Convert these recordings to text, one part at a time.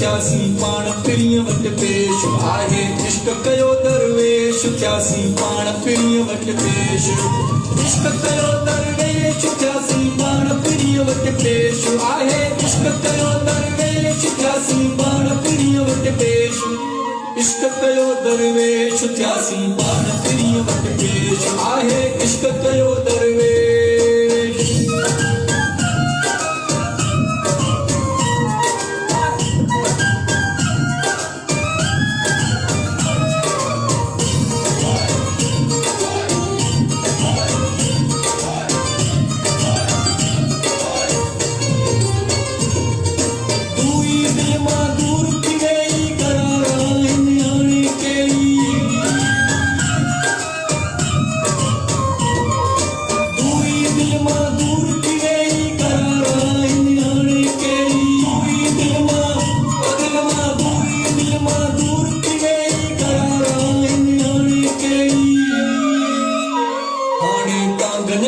त्यासी पाण पिणीअ वटि पेश आहे इश्क कयो दरवेश त्यासी पाण पिणीअ वटि पेश इश्क कयो दरवेश त्यासी पाण पिणीअ वटि पेश आहे इश्क कयो दरवेश त्यासी पाण पिणीअ वटि पेश इश्क कयो दरवेश त्यासी पाण पिणीअ वटि पेश आहे इश्क कयो दरवेश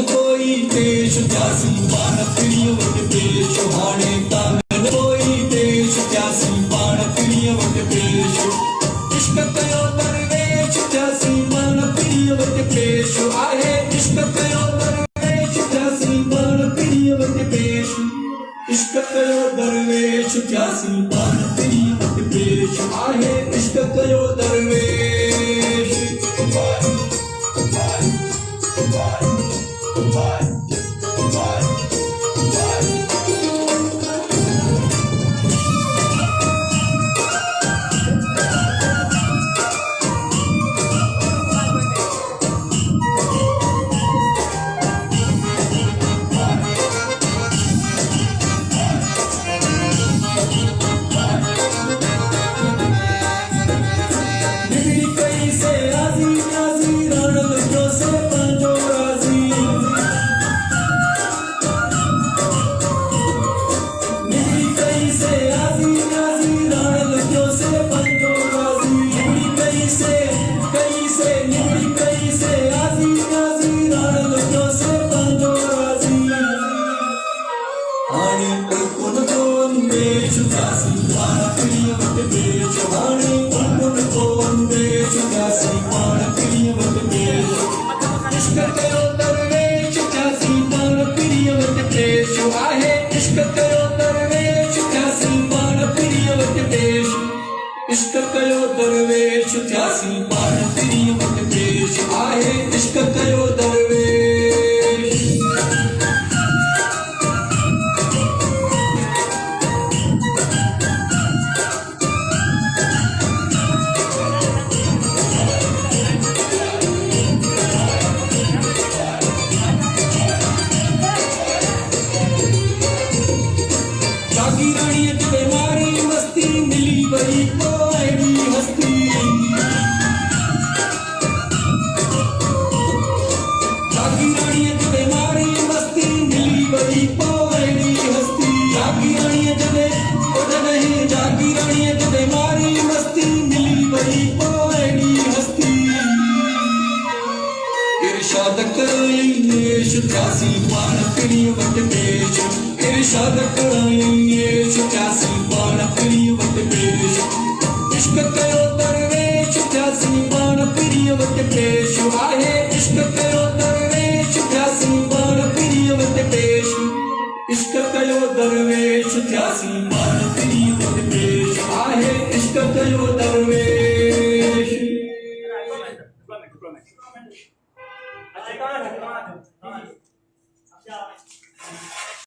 कोई देश त्यासी पाण पिणीअ वटि पेश हाणे कांगन कोई देश त्यासी पाण पिणीअ वटि पेश इश्क कयो दरवेश त्यासी पाण पिणीअ वटि पेश आहे इश्क कयो दरवेश त्यासी पाण पिणीअ वटि पेश इश्क कयो दरवेश त्यासी पाण पिणीअ वटि पेश आहे इश्क कयो दरवेश इश्क कयो दरवेश त्यासी पाण पिणीअ वटि पेश आहे इश्क कयो दरवेश जागी राणीअ जी बीमारी मस्ती मिली वई इरशाद कराईं त्यासी पाण पिणीअ वटि पेश इरशाद कराईं त्यासी पाण पिणीअ वटि पेश इश्क कयो दरवेश त्यासी पाण पिणीअ वटि पेश आहे इश्क कयो दरवेश त्यासी पाण पिणीअ वटि पेश इश्क कयो दरवेश त्यासी पाण पिणीअ वटि पेश आहे इश्क कयो दरवेश